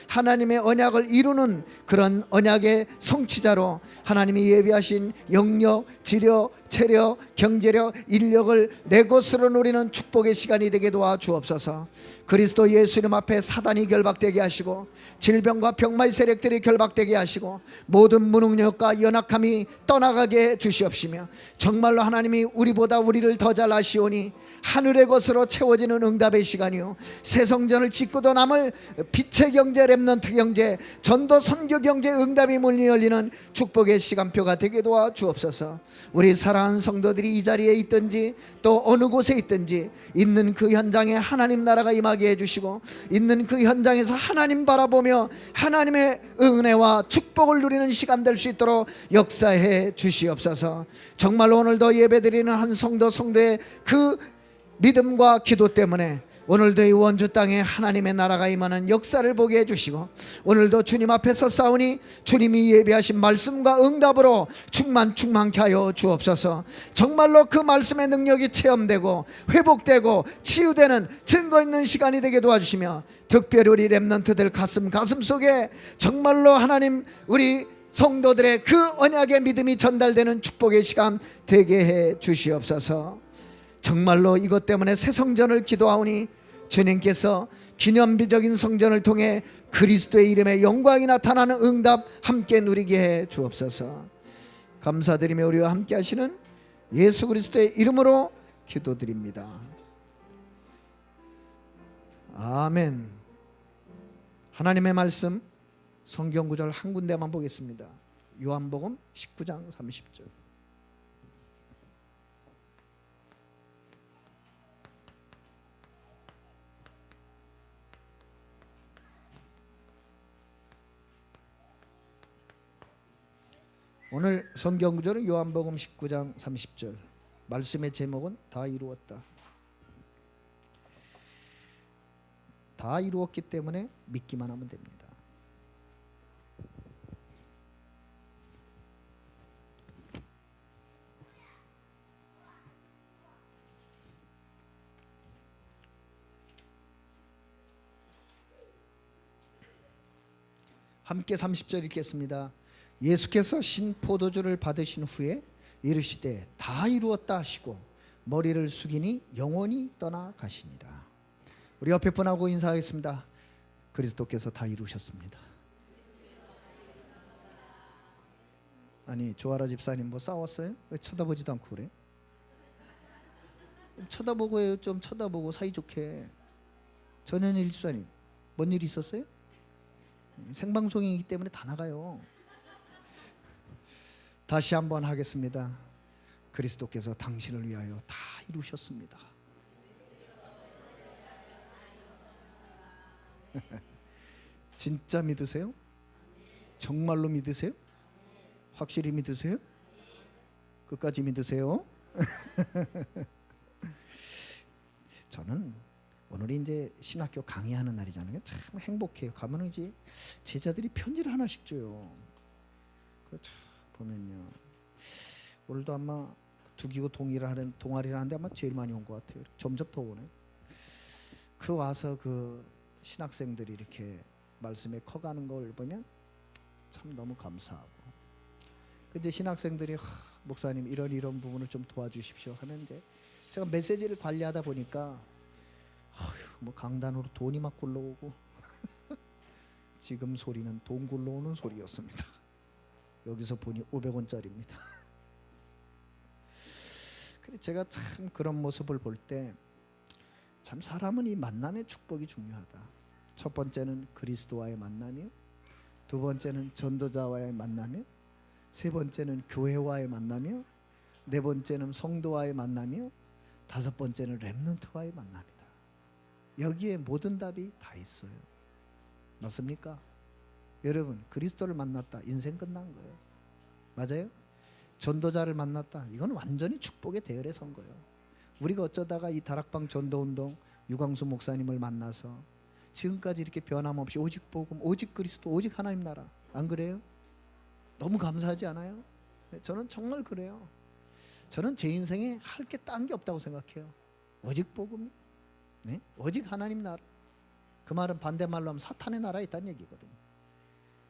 하나님의 언약을 이루는 그런 언약의 성취자로 하나님이 예비하신 영력, 지력, 체력, 경제력, 인력을 내 것으로 누리는 축복의 시간이 되게 도와 주옵소서. 그리스도 예수님 앞에 사단이 결박되게 하시고 질병과 병마의 세력들이 결박되게 하시고 모든 무능력과 연약함이 떠나가게 주시옵시며, 정말로 하나님이 우리보다 우리를 더 잘 아시오니 하늘의 것으로 채워지는 응답의 시간이요, 새 성전을 짓고도 남을 빛의 경제, 렘넌트 경제, 전도 선교 경제 응답이 문이 열리는 축복의 시간표가 되게 도와 주옵소서. 우리 사랑하는 성도들이 이 자리에 있든지 또 어느 곳에 있든지 있는 그 현장에 하나님 나라가 임하게 해주시고, 있는 그 현장에서 하나님 바라보며 하나님의 은혜와 축복을 누리는 시간 될 수 있도록 역사해 주시옵소서. 정말로 오늘도 예배드리는 한 성도의 그 믿음과 기도 때문에 오늘도 이 원주 땅에 하나님의 나라가 임하는 역사를 보게 해주시고, 오늘도 주님 앞에서 싸우니 주님이 예비하신 말씀과 응답으로 충만케 하여 주옵소서. 정말로 그 말씀의 능력이 체험되고 회복되고 치유되는 증거 있는 시간이 되게 도와주시며, 특별히 우리 렘넌트들 가슴 속에 정말로 하나님 우리 성도들의 그 언약의 믿음이 전달되는 축복의 시간 되게 해 주시옵소서. 정말로 이것 때문에 새 성전을 기도하오니 주님께서 기념비적인 성전을 통해 그리스도의 이름에 영광이 나타나는 응답 함께 누리게 해 주옵소서. 감사드리며 우리와 함께 하시는 예수 그리스도의 이름으로 기도드립니다. 아멘. 하나님의 말씀 성경 구절 한 군데만 보겠습니다. 요한복음 19장 30절. 오늘 성경 구절은 요한복음 19장 30절. 말씀의 제목은 다 이루었다. 다 이루었기 때문에 믿기만 하면 됩니다. 함께 30절 읽겠습니다. 예수께서 신포도주를 받으신 후에 이르시되 다 이루었다 하시고 머리를 숙이니 영원히 떠나가시니라. 우리 옆에 분하고 인사하겠습니다. 그리스도께서 다 이루셨습니다. 아니 조아라 집사님 뭐 싸웠어요? 왜 쳐다보지도 않고 그래? 쳐다보고 해요. 좀 쳐다보고 사이좋게. 전현일 집사님 뭔 일 있었어요? 생방송이기 때문에 다 나가요. 다시 한번 하겠습니다. 그리스도께서 당신을 위하여 다 이루셨습니다. 진짜 믿으세요? 정말로 믿으세요? 확실히 믿으세요? 끝까지 믿으세요? 저는 오늘이 이제 신학교 강의하는 날이잖아요. 참 행복해요. 가면 이제 제자들이 편지를 하나씩 줘요. 그렇죠. 보면요, 오늘도 아마 두기고 동의를 하는 동아리를 하는데 아마 제일 많이 온 것 같아요. 점점 더 오네. 그 와서 그 신학생들이 이렇게 말씀에 커가는 걸 보면 참 너무 감사하고, 근데 신학생들이 목사님 이런 부분을 좀 도와주십시오 하면 이제 제가 메시지를 관리하다 보니까 뭐 강단으로 돈이 막 굴러오고 지금 소리는 돈 굴러오는 소리였습니다. 여기서 보니 500원짜리입니다. 그래 제가 참 그런 모습을 볼 때 참 사람은 이 만남의 축복이 중요하다. 첫 번째는 그리스도와의 만남이요, 두 번째는 전도자와의 만남이요, 세 번째는 교회와의 만남이요, 네 번째는 성도와의 만남이요, 다섯 번째는 렘넌트와의 만남이다. 여기에 모든 답이 다 있어요. 맞습니까? 여러분, 그리스도를 만났다, 인생 끝난 거예요. 맞아요? 전도자를 만났다, 이건 완전히 축복의 대열에 선 거예요. 우리가 어쩌다가 이 다락방 전도운동 유광수 목사님을 만나서 지금까지 이렇게 변함없이 오직 복음, 오직 그리스도, 오직 하나님 나라, 안 그래요? 너무 감사하지 않아요? 저는 정말 그래요. 저는 제 인생에 할 게 딴 게 없다고 생각해요. 오직 복음, 네? 오직 하나님 나라. 그 말은 반대말로 하면 사탄의 나라에 있다는 얘기거든요.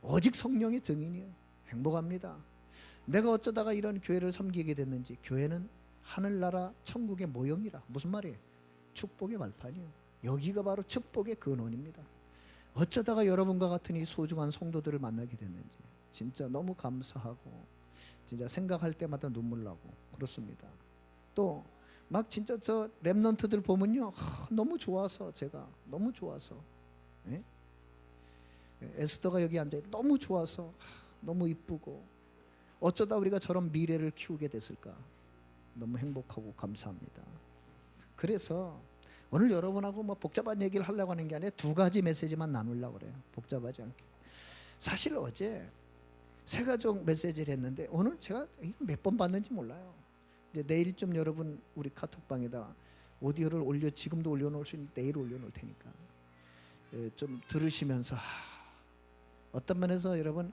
오직 성령의 증인이에요. 행복합니다. 내가 어쩌다가 이런 교회를 섬기게 됐는지. 교회는 하늘나라 천국의 모형이라. 무슨 말이에요? 축복의 발판이에요. 여기가 바로 축복의 근원입니다. 어쩌다가 여러분과 같은 이 소중한 성도들을 만나게 됐는지 진짜 너무 감사하고 진짜 생각할 때마다 눈물 나고 그렇습니다. 또 막 진짜 저 렘넌트들 보면요, 너무 좋아서, 제가 너무 좋아서, 예? 에스더가 여기 앉아 너무 좋아서, 너무 이쁘고, 어쩌다 우리가 저런 미래를 키우게 됐을까. 너무 행복하고 감사합니다. 그래서 오늘 여러분하고 뭐 복잡한 얘기를 하려고 하는 게 아니라 두 가지 메시지만 나누려고 그래요. 복잡하지 않게. 사실 어제 새가족 메시지를 했는데 오늘 제가 몇 번 봤는지 몰라요. 이제 내일쯤 여러분 우리 카톡방에다 오디오를 지금도 올려놓을 수 있는데 내일 올려놓을 테니까 좀 들으시면서 어떤 면에서 여러분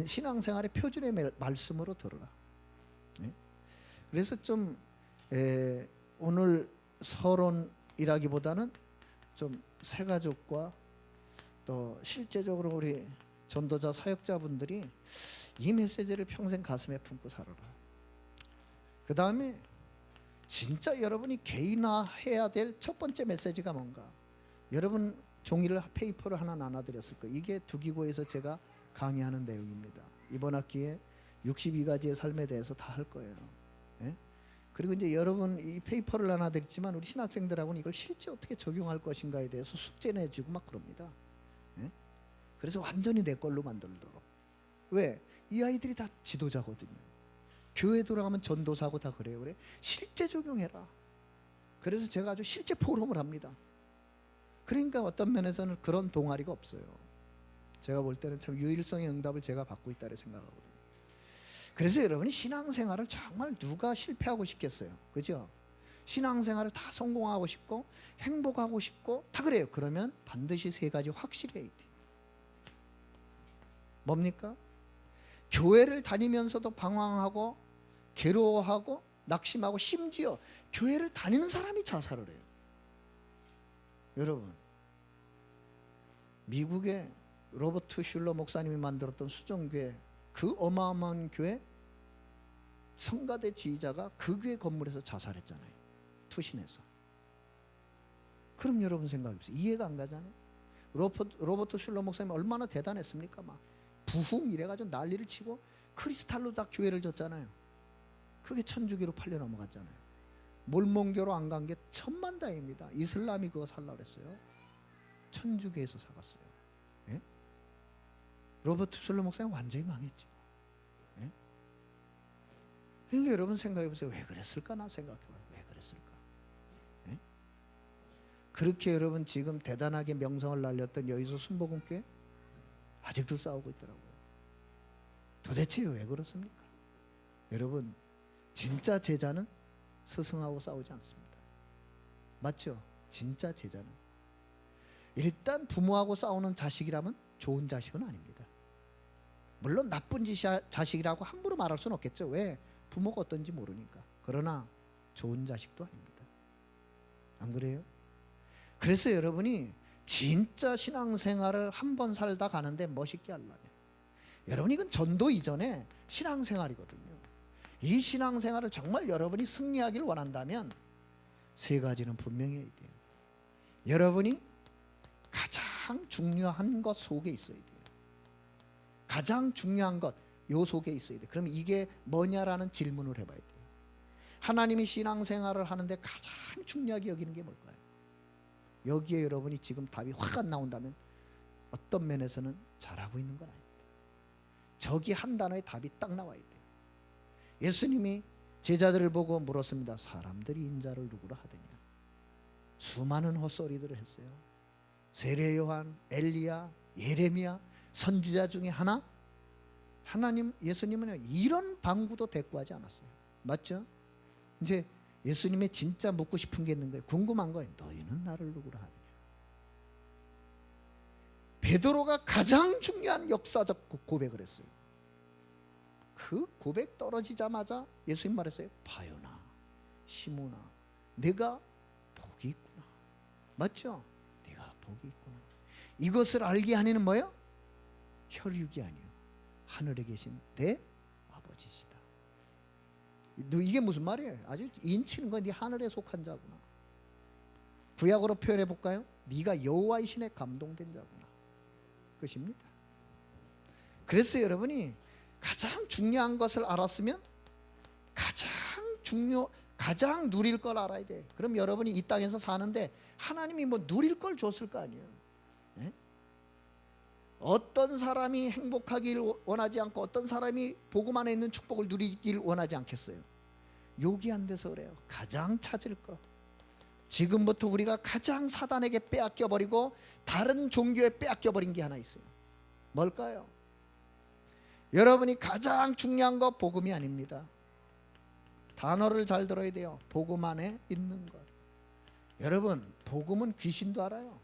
신앙생활의 표준의 말씀으로 들어라. 그래서 좀 오늘 서론이라기보다는 좀 새가족과 또 실제적으로 우리 전도자 사역자분들이 이 메시지를 평생 가슴에 품고 살아라. 그 다음에 진짜 여러분이 개인화해야 될 첫 번째 메시지가 뭔가. 여러분 종이를 페이퍼를 하나 나눠드렸을 거예요. 이게 두기고에서 제가 강의하는 내용입니다. 이번 학기에 62가지의 삶에 대해서 다 할 거예요. 예? 그리고 이제 여러분 이 페이퍼를 나눠드렸지만 우리 신학생들하고는 이걸 실제 어떻게 적용할 것인가에 대해서 숙제 내주고 막 그럽니다. 예? 그래서 완전히 내 걸로 만들도록. 왜? 이 아이들이 다 지도자거든요. 교회 돌아가면 전도사고 다 그래요. 그래? 실제 적용해라. 그래서 제가 아주 실제 포럼을 합니다. 그러니까 어떤 면에서는 그런 동아리가 없어요. 제가 볼 때는 참 유일성의 응답을 제가 받고 있다고 생각하거든요. 그래서 여러분이 신앙생활을 정말 누가 실패하고 싶겠어요? 그죠? 신앙생활을 다 성공하고 싶고 행복하고 싶고 다 그래요. 그러면 반드시 세 가지 확실히 해야 돼요. 뭡니까? 교회를 다니면서도 방황하고 괴로워하고 낙심하고 심지어 교회를 다니는 사람이 자살을 해요. 여러분, 미국의 로버트 슐러 목사님이 만들었던 수정교회, 그 어마어마한 교회 성가대 지휘자가 그 교회 건물에서 자살했잖아요. 투신해서. 그럼 여러분 생각해보세요. 이해가 안 가잖아요. 로버트 슐러 목사님이 얼마나 대단했습니까? 막 부흥 이래가지고 난리를 치고 크리스탈로 다 교회를 졌잖아요. 그게 천주교로 팔려 넘어갔잖아요. 몰몬교로 안 간 게 천만다행입니다. 이슬람이 그거 살라 그랬어요. 천주교에서 사갔어요. 예? 로버트 슐러 목사님 완전히 망했죠. 예? 그러니까 여러분 생각해보세요. 왜 그랬을까? 나 생각해봐요. 왜 그랬을까? 예? 그렇게 여러분 지금 대단하게 명성을 날렸던 여의도 순복음교회 아직도 싸우고 있더라고요. 도대체 왜 그렇습니까? 여러분, 진짜 제자는 스승하고 싸우지 않습니다. 맞죠? 진짜 제자는 일단 부모하고 싸우는 자식이라면 좋은 자식은 아닙니다. 물론 나쁜 자식이라고 함부로 말할 수는 없겠죠. 왜? 부모가 어떤지 모르니까. 그러나 좋은 자식도 아닙니다. 안 그래요? 그래서 여러분이 진짜 신앙생활을 한 번 살다 가는데 멋있게 하려면 여러분 이건 전도 이전에 신앙생활이거든요. 이 신앙생활을 정말 여러분이 승리하기를 원한다면 세 가지는 분명히 해야 돼요. 여러분이 가장 중요한 것 속에 있어야 돼요. 가장 중요한 것 요 속에 있어야 돼요. 그럼 이게 뭐냐라는 질문을 해봐야 돼요. 하나님이 신앙생활을 하는데 가장 중요하게 여기는 게 뭘까요? 여기에 여러분이 지금 답이 확 안 나온다면 어떤 면에서는 잘하고 있는 건 아닙니다. 저기 한 단어의 답이 딱 나와야 돼요. 예수님이 제자들을 보고 물었습니다. 사람들이 인자를 누구라 하더냐. 수많은 헛소리들을 했어요. 세례 요한, 엘리야, 예레미야, 선지자 중에 하나? 예수님은 이런 방구도 대꾸하지 않았어요. 맞죠? 이제 예수님의 진짜 묻고 싶은 게 있는 거예요. 궁금한 거예요. 너희는 나를 누구라 하느냐. 베드로가 가장 중요한 역사적 고백을 했어요. 그 고백 떨어지자마자 예수님 말했어요. 바요나, 시몬아, 네가 복이 있구나. 맞죠? 네가 복이 있구나. 이것을 알게 하는 뭐예요? 혈육이 아니요 하늘에 계신 내 아버지시다. 이게 무슨 말이에요? 아주 인치는 건 네 하늘에 속한 자구나. 구약으로 표현해 볼까요? 네가 여호와의 신에 감동된 자구나. 그것입니다. 그래서 여러분이 가장 중요한 것을 알았으면 가장 누릴 걸 알아야 돼. 그럼 여러분이 이 땅에서 사는데 하나님이 뭐 누릴 걸 줬을 거 아니에요. 네? 어떤 사람이 행복하길 원하지 않고 어떤 사람이 복음 안에 있는 축복을 누리길 원하지 않겠어요? 여기 안 돼서 그래요. 가장 찾을 것. 지금부터 우리가 가장 사단에게 빼앗겨버리고 다른 종교에 빼앗겨버린 게 하나 있어요. 뭘까요? 여러분이 가장 중요한 거 복음이 아닙니다. 단어를 잘 들어야 돼요. 복음 안에 있는 것. 여러분, 복음은 귀신도 알아요.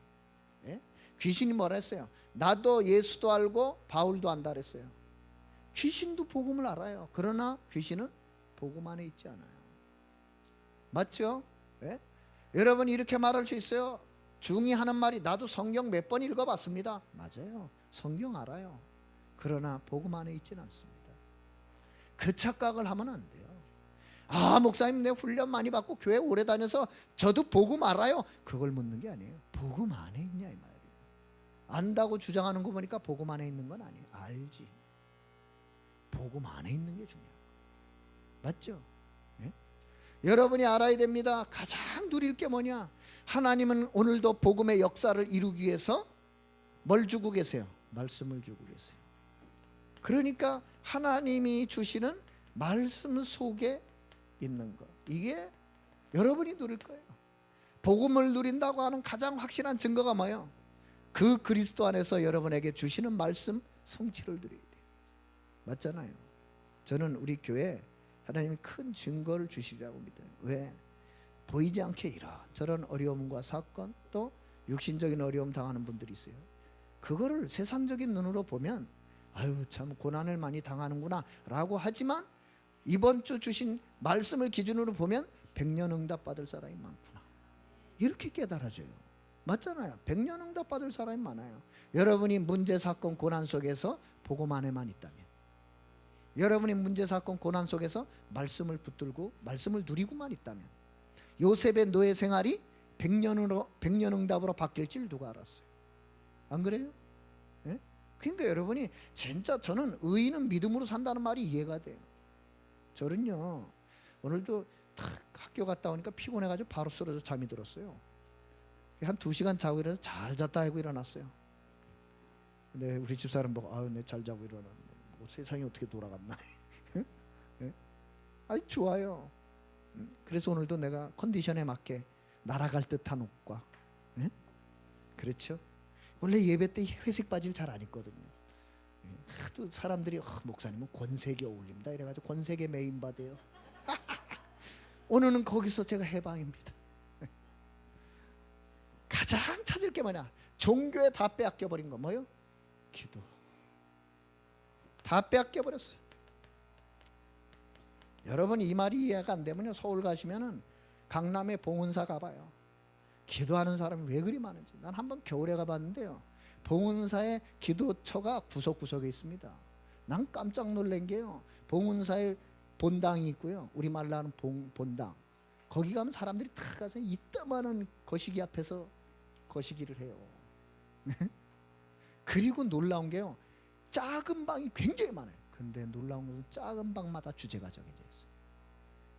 예? 귀신이 뭐라 했어요? 나도 예수도 알고 바울도 안다 그랬어요. 귀신도 복음을 알아요. 그러나 귀신은 복음 안에 있지 않아요. 맞죠? 예? 여러분 이렇게 말할 수 있어요. 중이 하는 말이 나도 성경 몇 번 읽어봤습니다. 맞아요. 성경 알아요. 그러나 복음 안에 있지는 않습니다. 그 착각을 하면 안 돼요. 아, 목사님 내 훈련 많이 받고 교회 오래 다녀서 저도 복음 알아요. 그걸 묻는 게 아니에요. 복음 안에 있냐 이 말이에요. 안다고 주장하는 거 보니까 복음 안에 있는 건 아니에요. 알지. 복음 안에 있는 게 중요해요. 맞죠? 네? 여러분이 알아야 됩니다. 가장 누릴 게 뭐냐? 하나님은 오늘도 복음의 역사를 이루기 위해서 뭘 주고 계세요? 말씀을 주고 계세요. 그러니까 하나님이 주시는 말씀 속에 있는 것, 이게 여러분이 누릴 거예요. 복음을 누린다고 하는 가장 확실한 증거가 뭐예요? 그 그리스도 안에서 여러분에게 주시는 말씀 성취를 누려야 돼요. 맞잖아요. 저는 우리 교회에 하나님이 큰 증거를 주시리라고 믿어요. 왜? 보이지 않게 이런저런 어려움과 사건, 또 육신적인 어려움 당하는 분들이 있어요. 그거를 세상적인 눈으로 보면 아유 참 고난을 많이 당하는구나 라고 하지만 이번 주 주신 말씀을 기준으로 보면 100년 응답 받을 사람이 많구나, 이렇게 깨달아져요. 맞잖아요. 100년 응답 받을 사람이 많아요. 여러분이 문제 사건 고난 속에서 복음 안에만 있다면, 여러분이 문제 사건 고난 속에서 말씀을 붙들고 말씀을 누리고만 있다면, 요셉의 노예 생활이 100년 응답으로 바뀔 줄 누가 알았어요? 안 그래요? 예? 그러니까 여러분이 진짜 저는 의인은 믿음으로 산다는 말이 이해가 돼요. 저는요 오늘도 탁 학교 갔다 오니까 피곤해가지고 바로 쓰러져 잠이 들었어요. 한 2시간 자고 일어나서 잘 잤다 하고 일어났어요. 근데 우리 집사람 보고 아유 내 잘 자고 일어났네, 뭐 세상이 어떻게 돌아갔나. 예? 아니 좋아요. 그래서 오늘도 내가 컨디션에 맞게 날아갈 듯한 옷과, 예? 그렇죠? 원래 예배 때 회색 바지를 잘 안 입거든요. 또 사람들이 목사님은 권색이 어울립니다 이래가지고 권색에 메인바돼요. 오늘은 거기서 제가 해방입니다. 가장 찾을 게 뭐냐? 종교에 다 빼앗겨버린 거 뭐예요? 기도. 다 빼앗겨버렸어요. 여러분 이 말이 이해가 안 되면요 서울 가시면은 강남에 봉은사 가봐요. 기도하는 사람이 왜 그리 많은지. 난 한번 겨울에 가봤는데요, 봉은사의 기도처가 구석구석에 있습니다. 난 깜짝 놀란 게요, 봉은사에 본당이 있고요, 우리말로 하는 본당, 거기 가면 사람들이 다 가서 이따만한 거시기 앞에서 거시기를 해요. 그리고 놀라운 게요, 작은 방이 굉장히 많아요. 근데 놀라운 것은 작은 방마다 주제가 정해져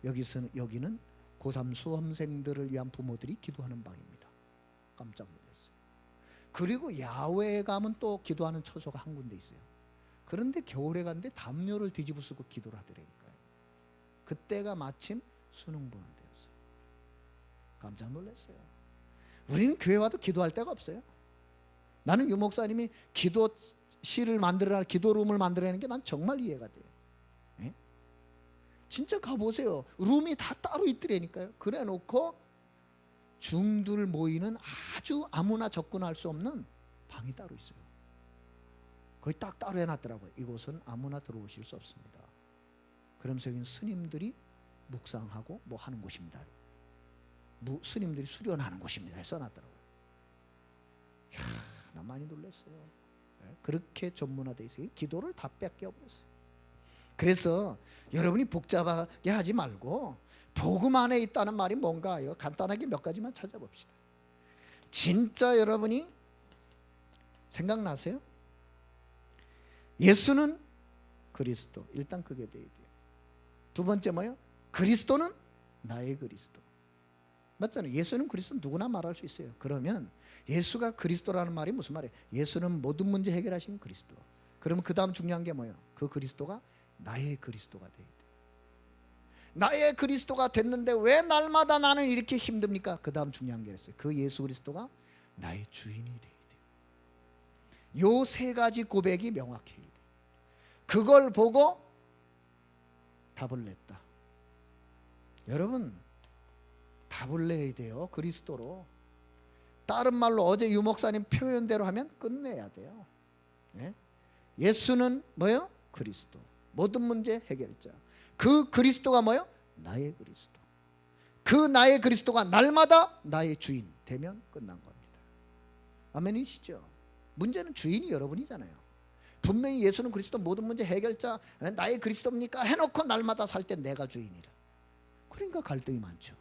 있어요. 여기는 고3 수험생들을 위한 부모들이 기도하는 방입니다. 깜짝 놀랐어요. 그리고 야외에 가면 또 기도하는 처소가 한 군데 있어요. 그런데 겨울에 갔는데 담요를 뒤집어 쓰고 기도를 하더라니까요. 그때가 마침 수능 보는 때였어요. 깜짝 놀랐어요. 우리는 교회 와도 기도할 데가 없어요. 나는 유 목사님이 기도실을 만들어라, 기도룸을 만들어라는 게 난 정말 이해가 돼요. 예? 진짜 가보세요. 룸이 다 따로 있더라니까요. 그래 놓고 중들 모이는 아주 아무나 접근할 수 없는 방이 따로 있어요. 거기 딱 따로 해놨더라고요. 이곳은 아무나 들어오실 수 없습니다. 그러면서 여기는 스님들이 묵상하고 뭐 하는 곳입니다. 스님들이 수련하는 곳입니다. 써놨더라고요. 나 많이 놀랐어요. 그렇게 전문화되어 있어요. 기도를 다 뺏겨버렸어요. 그래서 여러분이 복잡하게 하지 말고 복음 안에 있다는 말이 뭔가요? 간단하게 몇 가지만 찾아봅시다. 진짜 여러분이 생각나세요? 예수는 그리스도. 일단 그게 돼야 돼요. 두 번째 뭐예요? 그리스도는 나의 그리스도. 맞잖아요. 예수는 그리스도 누구나 말할 수 있어요. 그러면 예수가 그리스도라는 말이 무슨 말이에요? 예수는 모든 문제 해결하신 그리스도. 그러면 그 다음 중요한 게 뭐예요? 그 그리스도가 나의 그리스도가 돼야 돼요. 나의 그리스도가 됐는데 왜 날마다 나는 이렇게 힘듭니까? 그 다음 중요한 게 있어요. 그 예수 그리스도가 나의 주인이 돼야 돼요. 요 세 가지 고백이 명확해야 돼요. 그걸 보고 답을 냈다. 여러분 답을 내야 돼요. 그리스도로. 다른 말로 어제 유 목사님 표현대로 하면 끝내야 돼요. 예? 예수는 뭐예요? 그리스도. 모든 문제 해결자. 그 그리스도가 뭐예요? 나의 그리스도. 그 나의 그리스도가 날마다 나의 주인 되면 끝난 겁니다. 아멘이시죠? 문제는 주인이 여러분이잖아요. 분명히 예수는 그리스도 모든 문제 해결자 나의 그리스도입니까? 해놓고 날마다 살 때 내가 주인이라. 그러니까 갈등이 많죠.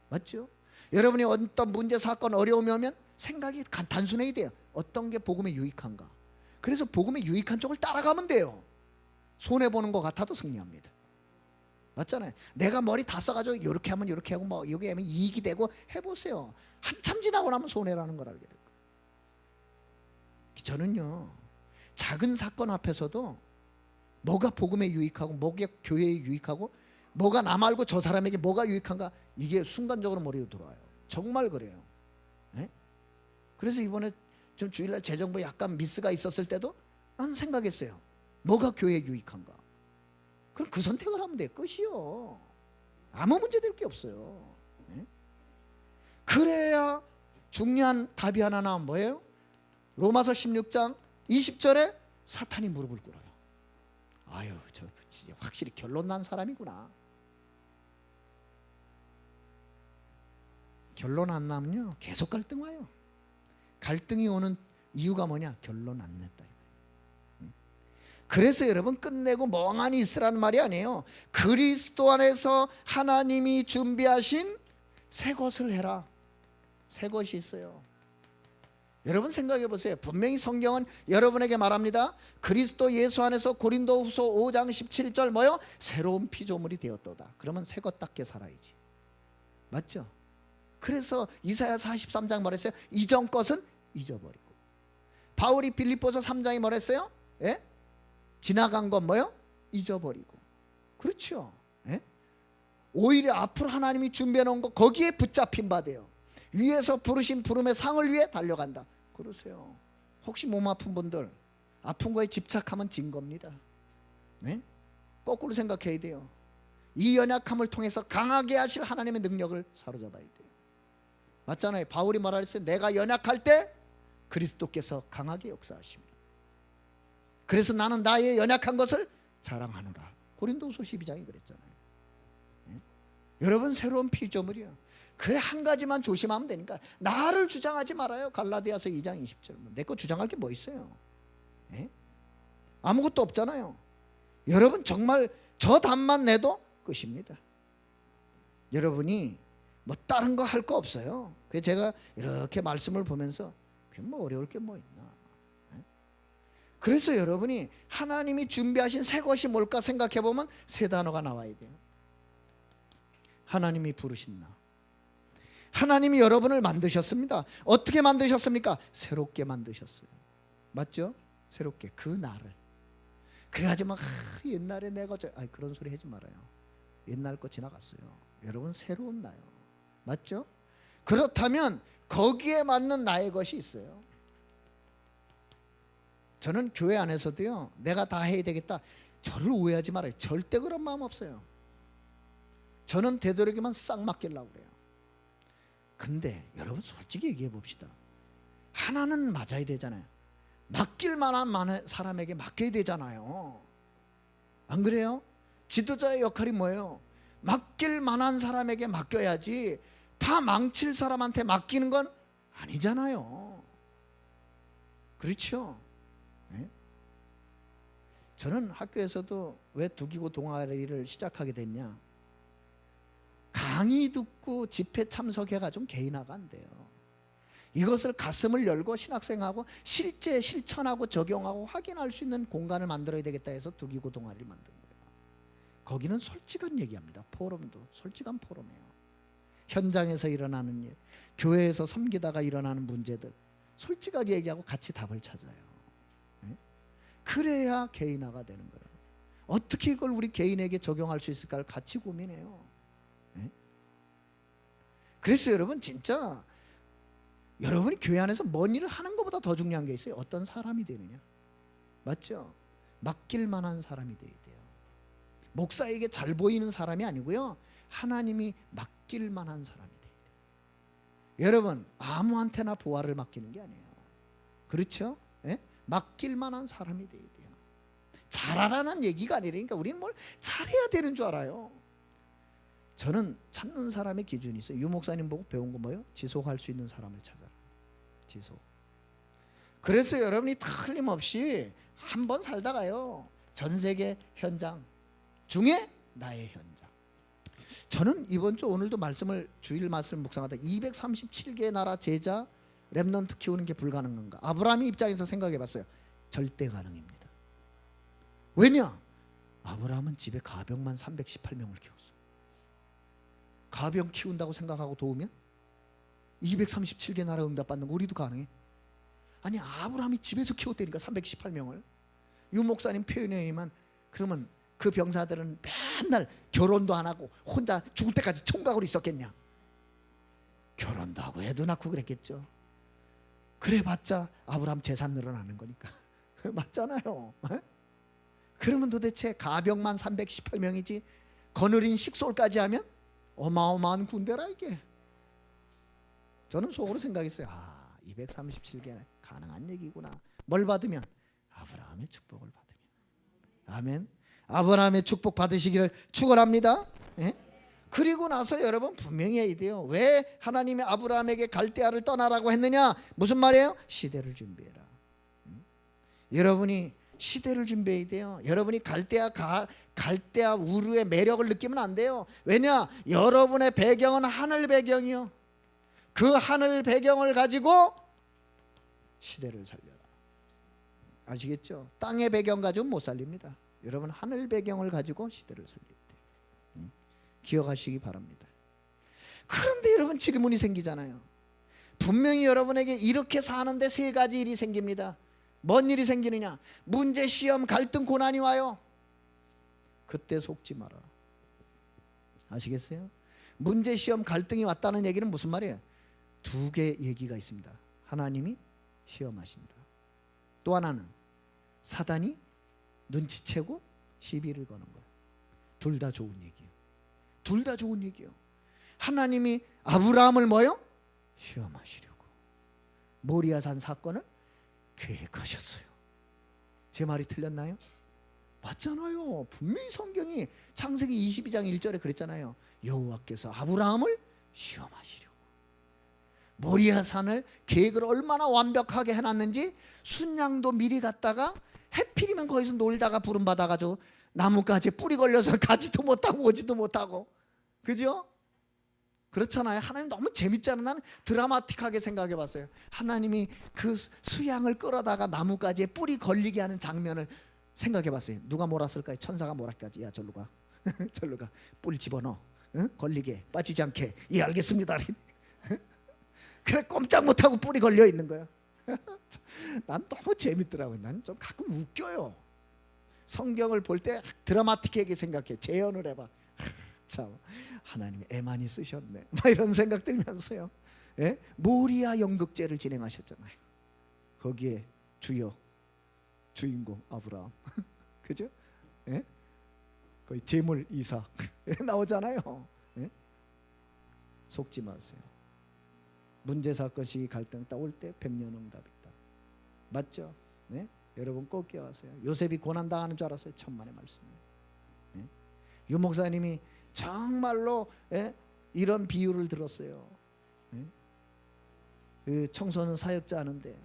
맞죠? 여러분이 어떤 문제 사건 어려움이 오면 생각이 단순해야 돼요. 어떤 게 복음에 유익한가. 그래서 복음에 유익한 쪽을 따라가면 돼요. 손해보는 것 같아도 승리합니다. 맞잖아요. 내가 머리 다 써가지고 이렇게 하면 이렇게 하고 뭐 여기 하면 이익이 되고 해보세요. 한참 지나고 나면 손해라는 걸 알게 될 거예요. 저는요 작은 사건 앞에서도 뭐가 복음에 유익하고 뭐가 교회에 유익하고 뭐가 나 말고 저 사람에게 뭐가 유익한가 이게 순간적으로 머리에 들어와요. 정말 그래요. 네? 그래서 이번에 좀 주일날 재정부 약간 미스가 있었을 때도 나는 생각했어요. 뭐가 교회에 유익한가. 그럼 그 선택을 하면 돼. 끝이요. 아무 문제 될 게 없어요. 네? 그래야 중요한 답이 하나 나온 뭐예요? 로마서 16장 20절에 사탄이 무릎을 꿇어요. 아유 저 진짜 확실히 결론 난 사람이구나. 결론 안 나면요 계속 갈등 와요. 갈등이 오는 이유가 뭐냐? 결론 안 냈다. 그래서 여러분 끝내고 멍하니 있으라는 말이 아니에요. 그리스도 안에서 하나님이 준비하신 새 것을 해라. 새 것이 있어요. 여러분 생각해 보세요. 분명히 성경은 여러분에게 말합니다. 그리스도 예수 안에서 고린도후서 5장 17절 뭐요? 새로운 피조물이 되었도다. 그러면 새 것답게 살아야지. 맞죠? 그래서 이사야 43장 뭐랬어요? 이전 것은 잊어버리고. 바울이 빌립보서 3장이 뭐랬어요? 예? 지나간 건 뭐요? 잊어버리고. 그렇죠. 예? 오히려 앞으로 하나님이 준비해 놓은 거 거기에 붙잡힌 바 돼요. 위에서 부르신 부름의 상을 위해 달려간다. 그러세요. 혹시 몸 아픈 분들 아픈 거에 집착하면 진 겁니다. 네? 거꾸로 생각해야 돼요. 이 연약함을 통해서 강하게 하실 하나님의 능력을 사로잡아야 돼요. 맞잖아요. 바울이 뭐라 그랬어요? 내가 연약할 때 그리스도께서 강하게 역사하십니다. 그래서 나는 나의 연약한 것을 자랑하노라. 고린도후서 12장이 그랬잖아요. 네? 여러분 새로운 피조물이요. 그래 한 가지만 조심하면 되니까 나를 주장하지 말아요. 갈라디아서 2장 20절. 내 거 주장할 게 뭐 있어요? 네? 아무것도 없잖아요. 여러분 정말 저 답만 내도 끝입니다. 여러분이 뭐 다른 거 할 거 없어요. 그래서 제가 이렇게 말씀을 보면서 그게 뭐 어려울 게 뭐 있나. 네? 그래서 여러분이 하나님이 준비하신 새 것이 뭘까 생각해 보면 세 단어가 나와야 돼요. 하나님이 부르신 나. 하나님이 여러분을 만드셨습니다. 어떻게 만드셨습니까? 새롭게 만드셨어요. 맞죠? 새롭게 그 나를. 그래가지고 막 옛날에 내가 그런 소리 하지 말아요. 옛날 거 지나갔어요. 여러분 새로운 나요. 맞죠? 그렇다면 거기에 맞는 나의 것이 있어요. 저는 교회 안에서도요 내가 다 해야 되겠다 저를 오해하지 말아요. 절대 그런 마음 없어요. 저는 되도록이면 싹 맡기려고 그래요. 근데 여러분 솔직히 얘기해 봅시다. 하나는 맞아야 되잖아요. 맡길 만한 사람에게 맡겨야 되잖아요. 안 그래요? 지도자의 역할이 뭐예요? 맡길 만한 사람에게 맡겨야지 다 망칠 사람한테 맡기는 건 아니잖아요. 그렇죠? 네? 저는 학교에서도 왜 두기고 동아리를 시작하게 됐냐, 강의 듣고 집회 참석해가 좀 개인화가 안 돼요. 이것을 가슴을 열고 신학생하고 실제 실천하고 적용하고 확인할 수 있는 공간을 만들어야 되겠다 해서 두기고 동아리를 만든 거예요. 거기는 솔직한 얘기합니다. 포럼도 솔직한 포럼이에요. 현장에서 일어나는 일, 교회에서 섬기다가 일어나는 문제들 솔직하게 얘기하고 같이 답을 찾아요. 네? 그래야 개인화가 되는 거예요. 어떻게 이걸 우리 개인에게 적용할 수 있을까를 같이 고민해요. 네? 그래서 여러분, 진짜 여러분이 교회 안에서 뭔 일을 하는 것보다 더 중요한 게 있어요. 어떤 사람이 되느냐. 맞죠? 맡길 만한 사람이 돼야 돼요. 목사에게 잘 보이는 사람이 아니고요, 하나님이 맡길 만한 사람이 돼야 돼요. 여러분, 아무한테나 보화를 맡기는 게 아니에요. 그렇죠? 예? 맡길 만한 사람이 돼야 돼요. 잘하라는 얘기가 아니라니까 우리는 뭘 잘해야 되는 줄 알아요. 저는 찾는 사람의 기준이 있어요. 유 목사님 보고 배운 거 뭐예요? 지속할 수 있는 사람을 찾아라. 지속. 그래서 여러분이 틀림없이 한 번 살다가요, 전 세계 현장 중에 나의 현장. 저는 이번 주 오늘도 주일 말씀을 묵상하다 237개의 나라 제자 렘넌트 키우는 게 불가능한가? 아브라함의 입장에서 생각해 봤어요. 절대 가능입니다. 왜냐? 아브라함은 집에 가병만 318명을 키웠어요. 가병 키운다고 생각하고 도우면 237개 나라 응답받는 거 우리도 가능해? 아니, 아브라함이 집에서 키웠다니까 318명을. 유 목사님 표현에 의하면 그러면 그 병사들은 맨날 결혼도 안 하고 혼자 죽을 때까지 총각으로 있었겠냐? 결혼도 하고 애도 낳고 그랬겠죠. 그래봤자 아브라함 재산 늘어나는 거니까. 맞잖아요. 그러면 도대체 가병만 318명이지 거느린 식솔까지 하면 어마어마한 군대라 이게. 저는 속으로 생각했어요. 237개 가능한 얘기구나. 뭘 받으면? 아브라함의 축복을 받으면. 아멘. 아브라함의 축복 받으시기를 축원합니다. 예? 그리고 나서 여러분 분명히 해야 돼요. 왜 하나님이 아브라함에게 갈대아를 떠나라고 했느냐? 무슨 말이에요? 시대를 준비해라. 여러분이 시대를 준비해야 돼요. 여러분이 갈대아 우르의 매력을 느끼면 안 돼요. 왜냐? 여러분의 배경은 하늘 배경이요. 그 하늘 배경을 가지고 시대를 살려라. 아시겠죠? 땅의 배경 가지고 못 살립니다. 여러분 하늘 배경을 가지고 시대를 살려야 돼요. 기억하시기 바랍니다. 그런데 여러분 질문이 생기잖아요. 분명히 여러분에게 이렇게 사는데 세 가지 일이 생깁니다. 뭔 일이 생기느냐? 문제, 시험, 갈등, 고난이 와요. 그때 속지 마라. 아시겠어요? 문제, 시험, 갈등이 왔다는 얘기는 무슨 말이에요? 두 개 얘기가 있습니다. 하나님이 시험하신다. 또 하나는 사단이 눈치채고 시비를 거는 거예요. 둘 다 좋은 얘기예요. 둘 다 좋은 얘기예요. 하나님이 아브라함을 뭐요? 시험하시려고 모리아산 사건을 계획하셨어요. 제 말이 틀렸나요? 맞잖아요. 분명히 성경이 창세기 22장 1절에 그랬잖아요. 여호와께서 아브라함을 시험하시려고. 모리아산을 계획을 얼마나 완벽하게 해놨는지 순양도 미리 갔다가 해필이면 거기서 놀다가 부름 받아가지고 나뭇가지에 뿌리 걸려서 가지도 못하고 오지도 못하고. 그죠? 그렇잖아요. 하나님 너무 재밌잖아요. 나는 드라마틱하게 생각해 봤어요. 하나님이 그 수양을 끌어다가 나뭇가지에 뿌리 걸리게 하는 장면을 생각해 봤어요. 누가 몰았을까요? 천사가 몰았까지. 야 절로 가. 절로 가. 뿔 집어넣어. 응? 걸리게 빠지지 않게. 예 알겠습니다. 그래 꼼짝 못하고 뿔이 걸려 있는 거예요. 난 너무 재밌더라고요. 난 좀 가끔 웃겨요. 성경을 볼 때 드라마틱하게 생각해. 재현을 해봐. 참 하나님이 애 많이 쓰셨네. 막 이런 생각 들면서요. 예? 모리아 연극제를 진행하셨잖아요. 거기에 주인공 아브라함. 그죠? 예? 거의 재물 이삭 나오잖아요. 예? 속지 마세요. 문제 사건 시기 갈등 딱 올 때 백년응답 있다. 맞죠? 네? 여러분 꼭 기억하세요. 요셉이 고난 당하는 줄 알았어요. 천만의 말씀이에요. 예? 유 목사님이 정말로 이런 비유를 들었어요. 그 청소년 사역자 하는데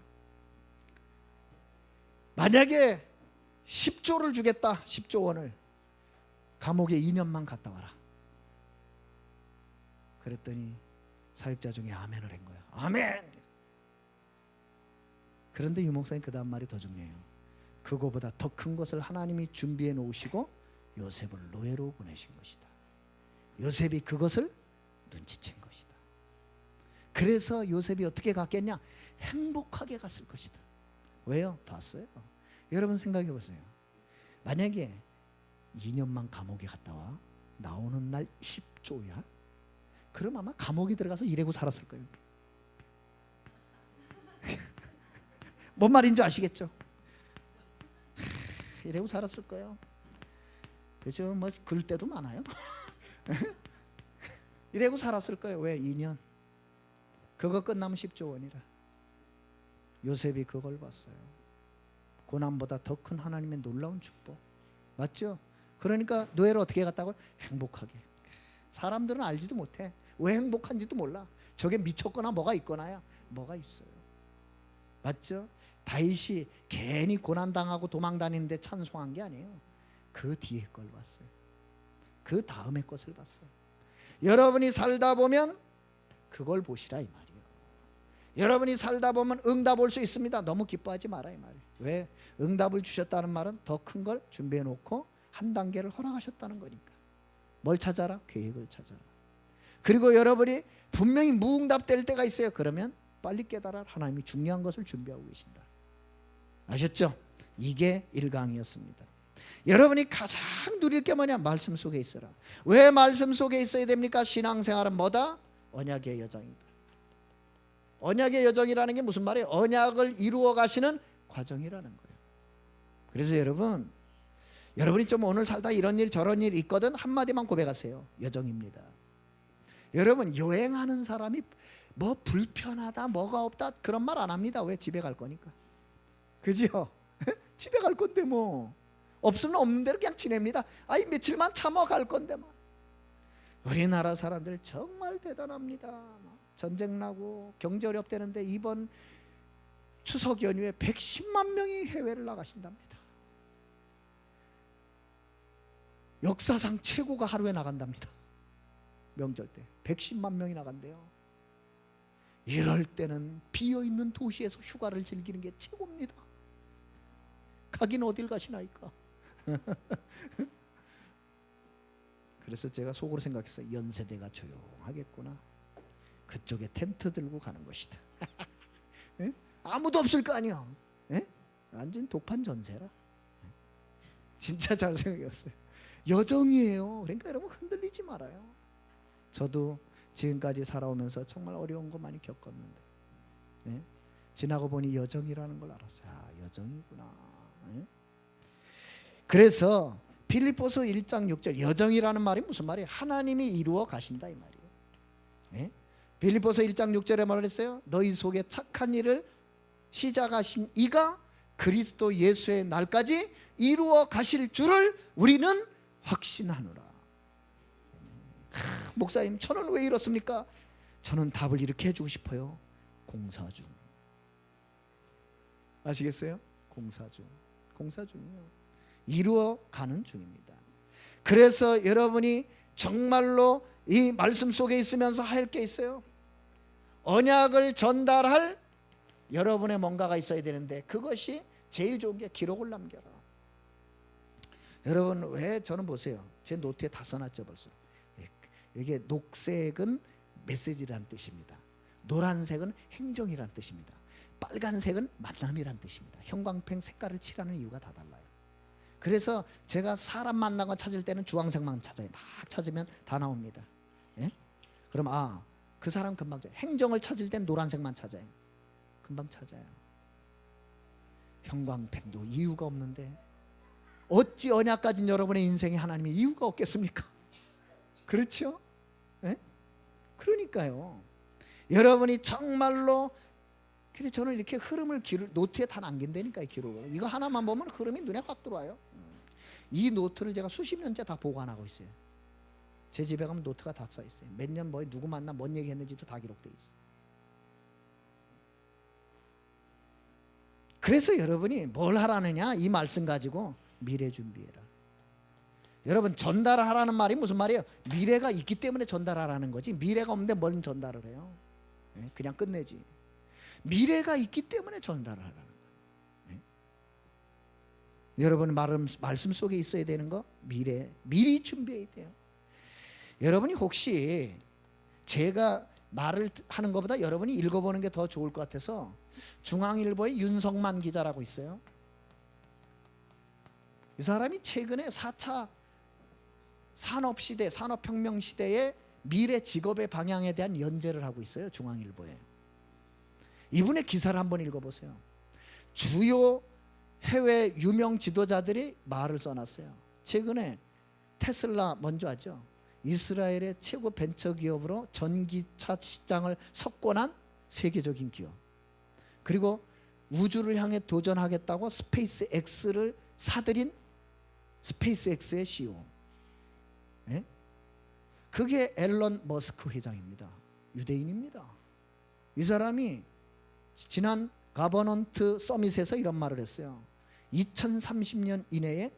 만약에 10조를 주겠다, 10조 원을, 감옥에 2년만 갔다 와라. 그랬더니 사역자 중에 아멘을 한 거야. 아멘. 그런데 유 목사님 그 다음 말이 더 중요해요. 그거보다 더 큰 것을 하나님이 준비해 놓으시고 요셉을 노예로 보내신 것이다. 요셉이 그것을 눈치챈 것이다. 그래서 요셉이 어떻게 갔겠냐? 행복하게 갔을 것이다. 왜요? 봤어요. 여러분 생각해 보세요. 만약에 2년만 감옥에 갔다 와, 나오는 날 10조야? 그럼 아마 감옥에 들어가서 일하고 살았을 거예요. 뭔 말인지 아시겠죠? 이러고 살았을 거예요. 그죠? 뭐 그럴 때도 많아요. 이러고 살았을 거예요. 왜? 2년. 그거 끝나면 10조 원이라. 요셉이 그걸 봤어요. 고난보다 더 큰 하나님의 놀라운 축복. 맞죠? 그러니까 노예를 어떻게 갔다고? 행복하게. 사람들은 알지도 못해. 왜 행복한지도 몰라. 저게 미쳤거나 뭐가 있거나야 뭐가 있어요. 맞죠? 다윗이 괜히 고난당하고 도망다니는데 찬송한 게 아니에요. 그 뒤에 걸 봤어요. 그 다음에 것을 봤어요. 여러분이 살다 보면 그걸 보시라 이 말이에요. 여러분이 살다 보면 응답 올 수 있습니다. 너무 기뻐하지 마라 이 말이에요. 왜? 응답을 주셨다는 말은 더 큰 걸 준비해 놓고 한 단계를 허락하셨다는 거니까. 뭘 찾아라? 계획을 찾아라. 그리고 여러분이 분명히 무응답 될 때가 있어요. 그러면 빨리 깨달아. 하나님이 중요한 것을 준비하고 계신다. 아셨죠? 이게 1강이었습니다. 여러분이 가장 누릴 게 뭐냐? 말씀 속에 있어라. 왜 말씀 속에 있어야 됩니까? 신앙생활은 뭐다? 언약의 여정이다. 언약의 여정이라는 게 무슨 말이에요? 언약을 이루어 가시는 과정이라는 거예요. 그래서 여러분이 좀 오늘 살다 이런 일 저런 일 있거든, 한마디만 고백하세요. 여정입니다. 여러분, 여행하는 사람이 뭐 불편하다 뭐가 없다 그런 말 안 합니다. 왜? 집에 갈 거니까. 그죠? 집에 갈 건데 뭐 없으면 없는 대로 그냥 지냅니다. 아이 며칠만 참아 갈 건데 뭐. 우리나라 사람들 정말 대단합니다. 전쟁 나고 경제 어렵다는데 이번 추석 연휴에 110만 명이 해외를 나가신답니다. 역사상 최고가 하루에 나간답니다. 명절 때 110만 명이 나간대요. 이럴 때는 비어있는 도시에서 휴가를 즐기는 게 최고입니다. 가긴 어딜 가시나이까. 그래서 제가 속으로 생각했어요. 연세대가 조용하겠구나. 그쪽에 텐트 들고 가는 것이다. 에? 아무도 없을 거 아니야. 에? 완전 독판 전세라. 진짜 잘 생각했어요. 여정이에요. 그러니까 여러분 흔들리지 말아요. 저도 지금까지 살아오면서 정말 어려운 거 많이 겪었는데, 예? 지나고 보니 여정이라는 걸 알았어요. 아, 여정이구나. 예? 그래서 빌립보서 1장 6절 여정이라는 말이 무슨 말이에요? 하나님이 이루어 가신다 이 말이에요. 예? 빌립보서 1장 6절에 뭐라 그랬어요? 너희 속에 착한 일을 시작하신 이가 그리스도 예수의 날까지 이루어 가실 줄을 우리는 확신하노라. 목사님, 저는 왜 이렇습니까? 저는 답을 이렇게 해주고 싶어요. 공사 중. 아시겠어요? 공사 중이요. 이루어 가는 중입니다. 그래서 여러분이 정말로 이 말씀 속에 있으면서 할 게 있어요. 언약을 전달할 여러분의 뭔가가 있어야 되는데, 그것이 제일 좋은 게 기록을 남겨라. 여러분, 왜 저는 보세요. 제 노트에 다 써놨죠 벌써. 이게 녹색은 메시지란 뜻입니다. 노란색은 행정이란 뜻입니다. 빨간색은 만남이란 뜻입니다. 형광펜 색깔을 칠하는 이유가 다 달라요. 그래서 제가 사람 만나고 찾을 때는 주황색만 찾아요. 막 찾으면 다 나옵니다. 예? 그럼 그 사람 금방 찾아요. 행정을 찾을 땐 노란색만 찾아요. 금방 찾아요. 형광펜도 이유가 없는데 어찌 언약 가진 여러분의 인생에 하나님이 이유가 없겠습니까? 그렇죠? 예? 그러니까요. 여러분이 정말로, 그래 저는 이렇게 흐름을 노트에 다 남긴다니까요. 기록을. 이거 하나만 보면 흐름이 눈에 확 들어와요. 이 노트를 제가 수십 년째 다 보관하고 있어요. 제 집에 가면 노트가 다 써 있어요. 몇 년 뭐에 누구 만나 뭔 얘기 했는지도 다 기록되어 있어요. 그래서 여러분이 뭘 하라느냐, 이 말씀 가지고 미래 준비해라. 여러분, 전달하라는 말이 무슨 말이에요? 미래가 있기 때문에 전달하라는 거지, 미래가 없는데 뭔 전달을 해요? 그냥 끝내지. 미래가 있기 때문에 전달을 하라는 거예요. 여러분 말씀 속에 있어야 되는 거, 미리 준비해야 돼요. 여러분이 혹시 제가 말을 하는 것보다 여러분이 읽어보는 게 더 좋을 것 같아서 중앙일보의 윤석만 기자라고 있어요. 이 사람이 최근에 4차 산업시대, 산업혁명 시대의 미래 직업의 방향에 대한 연재를 하고 있어요, 중앙일보에. 이분의 기사를 한번 읽어보세요. 주요 해외 유명 지도자들이 말을 써놨어요. 최근에 테슬라 먼저 하죠. 이스라엘의 최고 벤처기업으로 전기차 시장을 석권한 세계적인 기업, 그리고 우주를 향해 도전하겠다고 스페이스 X를 사들인 스페이스 X의 CEO, 그게 앨런 머스크 회장입니다. 유대인입니다. 이 사람이 지난 가버넌트 서밋에서 이런 말을 했어요. 2030년 이내에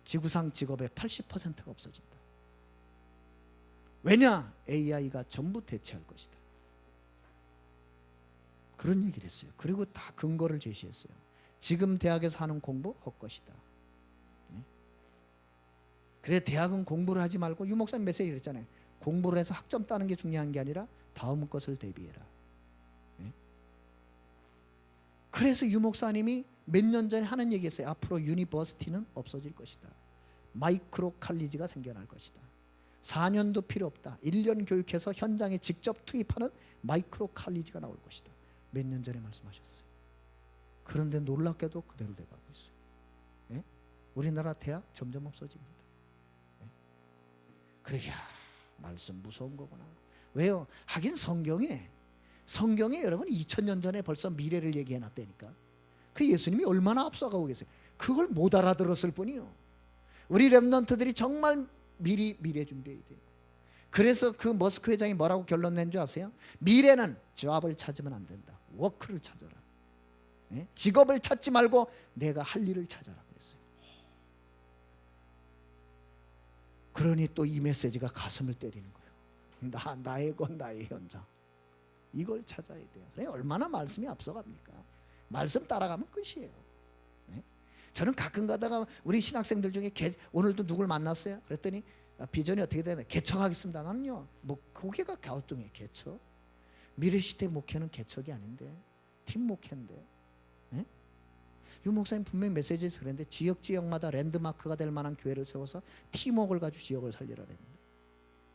지구상 직업의 80%가 없어진다. 왜냐? AI가 전부 대체할 것이다. 그런 얘기를 했어요. 그리고 다 근거를 제시했어요. 지금 대학에서 하는 공부 헛것이다. 그래, 대학은 공부를 하지 말고, 유 목사님 메시지 그랬잖아요. 공부를 해서 학점 따는 게 중요한 게 아니라 다음 것을 대비해라. 그래서 유 목사님이 몇 년 전에 하는 얘기했어요. 앞으로 유니버시티는 없어질 것이다. 마이크로 칼리지가 생겨날 것이다. 4년도 필요 없다. 1년 교육해서 현장에 직접 투입하는 마이크로 칼리지가 나올 것이다. 몇 년 전에 말씀하셨어요. 그런데 놀랍게도 그대로 돼가고 있어요. 우리나라 대학 점점 없어집니다. 그래, 야, 말씀 무서운 거구나. 왜요? 하긴 성경에 여러분 2000년 전에 벌써 미래를 얘기해 놨다니까. 그 예수님이 얼마나 앞서가고 계세요. 그걸 못 알아들었을 뿐이요. 우리 렘넌트들이 정말 미래 준비해야 돼요. 그래서 그 머스크 회장이 뭐라고 결론 낸 줄 아세요? 미래는 잡을 찾으면 안 된다. 워크를 찾아라. 직업을 찾지 말고 내가 할 일을 찾아라 그랬어요. 그러니 또 이 메시지가 가슴을 때리는 거예요. 나의 것, 나의 현장. 이걸 찾아야 돼요. 그래, 얼마나 말씀이 앞서갑니까? 말씀 따라가면 끝이에요. 저는 가끔 가다가 우리 신학생들 중에 오늘도 누굴 만났어요? 그랬더니 비전이 어떻게 되나? 개척하겠습니다. 나는요, 뭐 고개가 갸우뚱해. 개척? 미래시대 목회는 개척이 아닌데, 팀 목회인데. 유 목사님 분명히 메시지에서 그랬는데, 지역마다 랜드마크가 될 만한 교회를 세워서 팀워크를 가지고 지역을 살리라 그랬는데,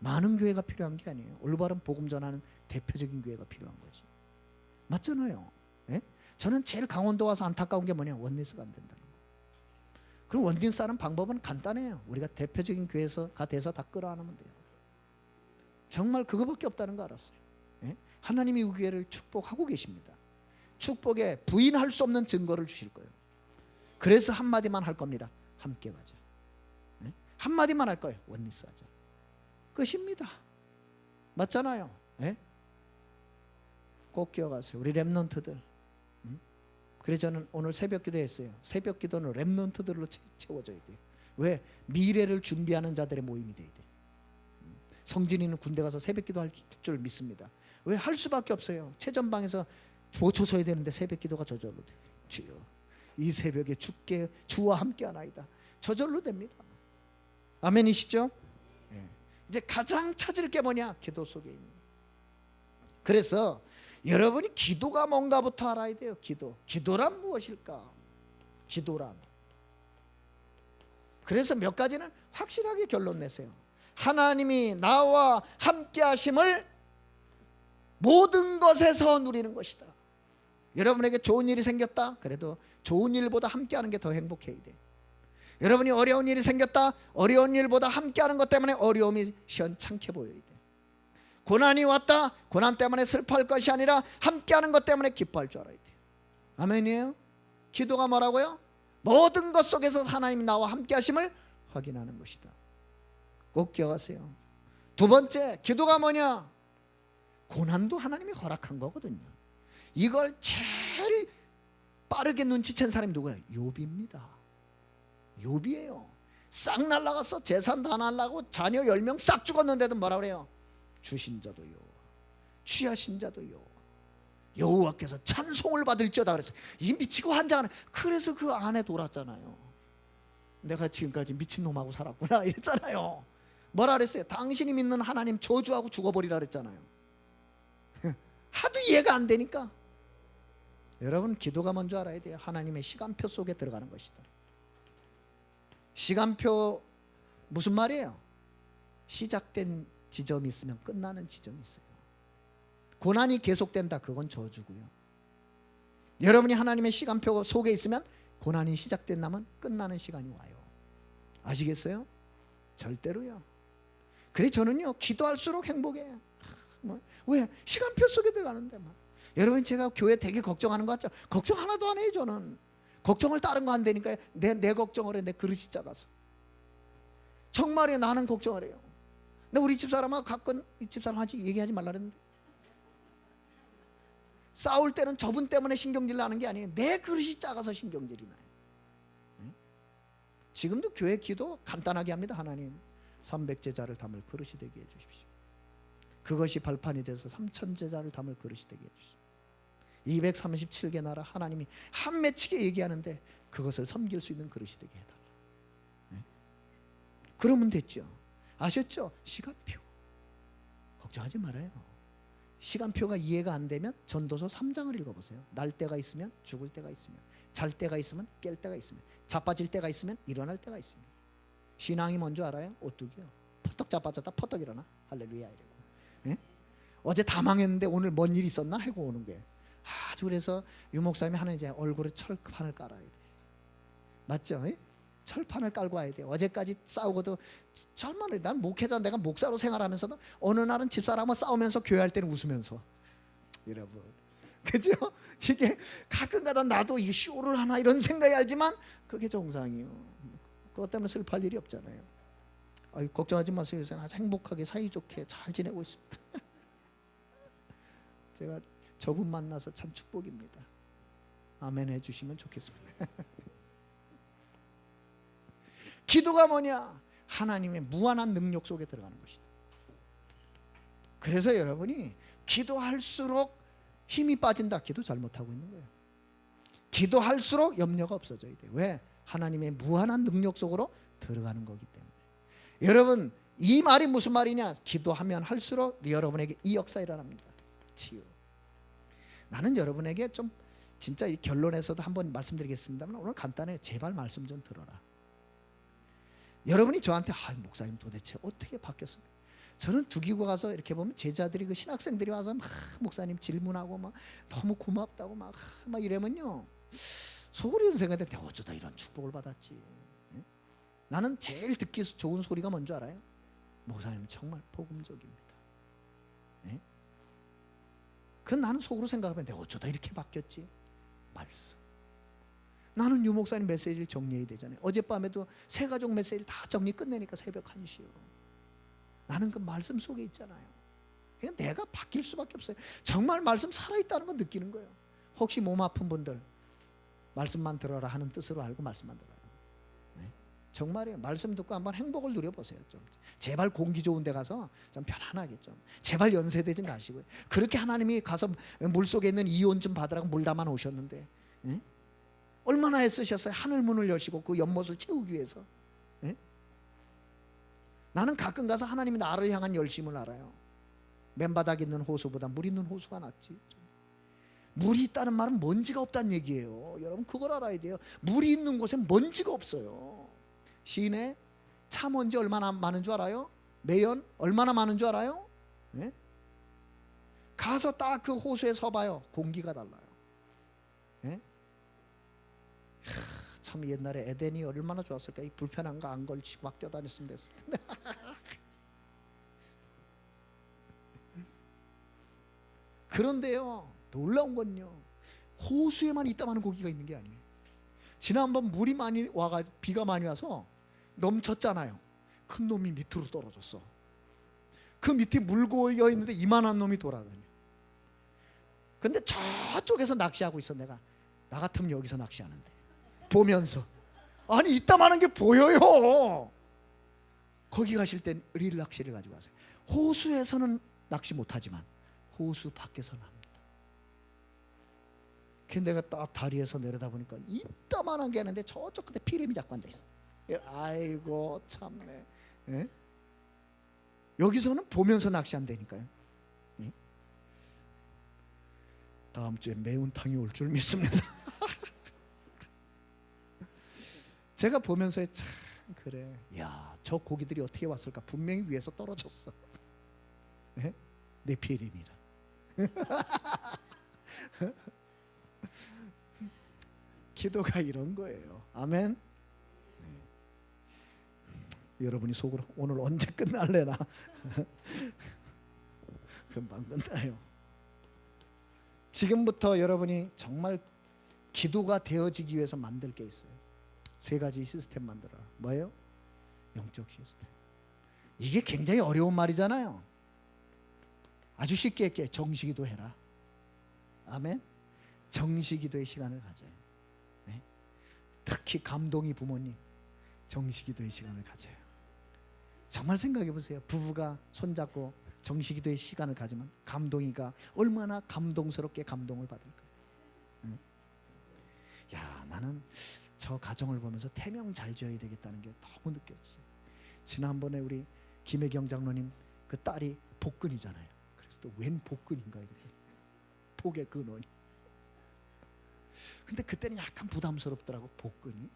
많은 교회가 필요한 게 아니에요. 올바른 복음 전하는 대표적인 교회가 필요한 거지. 맞잖아요. 저는 제일 강원도 와서 안타까운 게 뭐냐? 원리스가 안 된다는 거. 그럼 원리스 하는 방법은 간단해요. 우리가 대표적인 교회가 돼서 다 끌어안으면 돼요. 정말 그거밖에 없다는 거 알았어요. 하나님이 이 교회를 축복하고 계십니다. 축복에 부인할 수 없는 증거를 주실 거예요. 그래서 한마디만 할 겁니다. 함께 가자. 한마디만 할 거예요. 원리스 하자. 끝입니다. 맞잖아요. 꼭 기억하세요. 우리 렘넌트들. 그래서 저는 오늘 새벽 기도 했어요. 새벽 기도는 렘넌트들로 채워져야 돼요. 왜? 미래를 준비하는 자들의 모임이 돼야 돼요. 성진이는 군대 가서 새벽 기도 할 줄 믿습니다. 왜? 할 수밖에 없어요. 최전방에서 5초 서야 되는데 새벽 기도가 저절로 돼요. 주여, 이 새벽에 주와 함께 하나이다. 저절로 됩니다. 아멘이시죠? 이제 가장 찾을 게 뭐냐? 기도 속에 있는. 그래서 여러분이 기도가 뭔가부터 알아야 돼요. 기도란 무엇일까? 기도란. 그래서 몇 가지는 확실하게 결론 내세요. 하나님이 나와 함께 하심을 모든 것에서 누리는 것이다. 여러분에게 좋은 일이 생겼다? 그래도 좋은 일보다 함께 하는 게 더 행복해야 돼. 여러분이 어려운 일이 생겼다? 어려운 일보다 함께 하는 것 때문에 어려움이 시원찮게 보여야 돼. 고난이 왔다? 고난 때문에 슬퍼할 것이 아니라 함께하는 것 때문에 기뻐할 줄 알아야 돼요. 아멘이에요? 기도가 뭐라고요? 모든 것 속에서 하나님이 나와 함께 하심을 확인하는 것이다. 꼭 기억하세요. 두 번째, 기도가 뭐냐? 고난도 하나님이 허락한 거거든요. 이걸 제일 빠르게 눈치챈 사람이 누구예요? 욥입니다. 욥이에요. 싹 날라갔어. 재산 다 날라가고 자녀 10명 싹 죽었는데도 뭐라 그래요? 주신 자도 여호와, 취하신 자도 여호와, 여호와께서 찬송을 받을지어다 그랬어요. 이 미치고 환장하는. 그래서 그 안에 돌았잖아요. 내가 지금까지 미친놈하고 살았구나 이랬잖아요. 뭐라 그랬어요? 당신이 믿는 하나님 저주하고 죽어버리라 그랬잖아요. 하도 이해가 안 되니까. 여러분, 기도가 뭔지 알아야 돼요. 하나님의 시간표 속에 들어가는 것이다. 시간표 무슨 말이에요? 시작된 지점이 있으면 끝나는 지점이 있어요. 고난이 계속된다, 그건 저주고요. 여러분이 하나님의 시간표 속에 있으면 고난이 시작된다면 끝나는 시간이 와요. 아시겠어요? 절대로요. 그래 저는요, 기도할수록 행복해요. 왜? 시간표 속에 들어가는데 막. 여러분, 제가 교회 되게 걱정하는 거 같죠? 걱정 하나도 안 해요. 저는 걱정을 다른 거 안 되니까 내 걱정을 해. 내 그릇이 작아서. 정말이에요. 나는 걱정을 해요. 근데 우리 집사람하고 가끔, 이 집사람 얘기하지 말라 그랬는데, 싸울 때는 저분 때문에 신경질 나는 게 아니에요. 내 그릇이 작아서 신경질이 나요. 지금도 교회 기도 간단하게 합니다. 하나님, 300제자를 담을 그릇이 되게 해주십시오. 그것이 발판이 돼서 3000제자를 담을 그릇이 되게 해주십시오. 237개 나라 하나님이 한 맺히게 얘기하는데 그것을 섬길 수 있는 그릇이 되게 해달라. 그러면 됐죠. 아셨죠? 시간표 걱정하지 말아요. 시간표가 이해가 안 되면 전도서 3장을 읽어보세요. 날 때가 있으면 죽을 때가 있으면, 잘 때가 있으면 깰 때가 있으면, 자빠질 때가 있으면 일어날 때가 있습니다. 신앙이 뭔지 알아요? 오뚜기요. 퍼떡 자빠졌다 퍼떡 일어나. 할렐루야 이러고. 예? 어제 다 망했는데 오늘 뭔 일이 있었나 하고 오는 거예요. 아주. 그래서 유목사님이 하는 이제 얼굴에 철판을 깔아야 돼. 맞죠? 예? 철판을 깔고 와야 돼요. 어제까지 싸우고도 절만해. 난 목회자, 내가 목사로 생활하면서도 어느 날은 집사람하고 싸우면서 교회할 때는 웃으면서. 여러분, 그죠? 이게 가끔가다 나도 이 쇼를 하나 이런 생각이 알지만 그게 정상이에요. 그것 때문에 슬퍼할 일이 없잖아요. 아유, 걱정하지 마세요. 요새는 아주 행복하게 사이좋게 잘 지내고 있습니다. 제가 저분 만나서 참 축복입니다. 아멘 해주시면 좋겠습니다. 기도가 뭐냐? 하나님의 무한한 능력 속에 들어가는 것이다. 그래서 여러분이 기도할수록 힘이 빠진다. 기도 잘못하고 있는 거예요. 기도할수록 염려가 없어져야 돼요. 왜? 하나님의 무한한 능력 속으로 들어가는 거기 때문에. 여러분, 이 말이 무슨 말이냐? 기도하면 할수록 여러분에게 이 역사 일어납니다. 치유. 나는 여러분에게 좀 진짜 이 결론에서도 한번 말씀드리겠습니다만, 오늘 간단해. 제발 말씀 좀 들어라. 여러분이 저한테 목사님 도대체 어떻게 바뀌었습니까? 저는 두기고 가서 이렇게 보면 제자들이, 그 신학생들이 와서 막 목사님 질문하고 막 너무 고맙다고 막 이러면요, 속으로 이런 생각이 드는데 어쩌다 이런 축복을 받았지. 예? 나는 제일 듣기 좋은 소리가 뭔지 알아요? 목사님 정말 복음적입니다. 예? 그건 나는 속으로 생각하면 내가 어쩌다 이렇게 바뀌었지. 말씀. 나는 유 목사님 메시지를 정리해야 되잖아요. 어젯밤에도 세 가족 메시지를 다 정리 끝내니까 새벽 1시요. 나는 그 말씀 속에 있잖아요. 그러니까 내가 바뀔 수밖에 없어요. 정말 말씀 살아있다는 건 느끼는 거예요. 혹시 몸 아픈 분들 말씀만 들어라 하는 뜻으로 알고 말씀만 들어요. 네? 정말이에요. 말씀 듣고 한번 행복을 누려보세요. 좀 제발 공기 좋은 데 가서 좀 편안하게 좀, 제발 연세대 좀 가시고요. 그렇게 하나님이 가서 물속에 있는 이온 좀 받으라고 물 담아 놓으셨는데, 네? 얼마나 애쓰셨어요. 하늘 문을 여시고 그 연못을 채우기 위해서. 네? 나는 가끔 가서 하나님이 나를 향한 열심을 알아요. 맨바닥에 있는 호수보다 물 있는 호수가 낫지. 물이 있다는 말은 먼지가 없다는 얘기예요. 여러분, 그걸 알아야 돼요. 물이 있는 곳엔 먼지가 없어요. 시내 차 먼지 얼마나 많은 줄 알아요? 매연 얼마나 많은 줄 알아요? 네? 가서 딱 그 호수에 서봐요. 공기가 달라요. 네? 참 옛날에 에덴이 얼마나 좋았을까. 이 불편한 거 안 걸치고 막 뛰어다녔으면 됐을 텐데. 그런데요, 놀라운 건요, 호수에만 이따만한 고기가 있는 게 아니에요. 지난번 물이 많이 와가 비가 많이 와서 넘쳤잖아요. 큰 놈이 밑으로 떨어졌어. 그 밑에 물 고여 있는데 이만한 놈이 돌아다녀. 근데 저쪽에서 낚시하고 있어. 내가 나 같으면 여기서 낚시하는데 보면서 아니 이따만한 게 보여요. 거기 가실 땐 릴 낚시를 가지고 가세요. 호수에서는 낚시 못하지만 호수 밖에서는 합니다. 근데 내가 딱 다리에서 내려다보니까 이따만한 게 있는데 저쪽 끝에 피레미 잡고 앉아있어. 아이고 참네. 예? 여기서는 보면서 낚시한다니까요. 예? 다음 주에 매운탕이 올 줄 믿습니다. 제가 보면서 참 그래, 야, 저 고기들이 어떻게 왔을까? 분명히 위에서 떨어졌어. 네? 내 피해림이라. 기도가 이런 거예요. 아멘. 네. 여러분이 속으로 오늘 언제 끝날래나? 금방 끝나요. 지금부터 여러분이 정말 기도가 되어지기 위해서 만들 게 있어요. 3가지 시스템 만들어라. 뭐예요? 영적 시스템. 이게 굉장히 어려운 말이잖아요. 아주 쉽게 할게. 정시기도 해라. 아멘. 정시기도의 시간을 가져요. 네? 특히 감동이 부모님, 정시기도의 시간을 가져요. 정말 생각해 보세요. 부부가 손잡고 정시기도의 시간을 가지면 감동이가 얼마나 감동스럽게 감동을 받을까. 네? 야, 나는 저 가정을 보면서 태명 잘 지어야 되겠다는 게 너무 느껴졌어요. 지난번에 우리 김혜경 장로님 그 딸이 복근이잖아요. 그래서 또 웬 복근인가 이랬더니 복의 근원이. 근데 그때는 약간 부담스럽더라고. 복근이.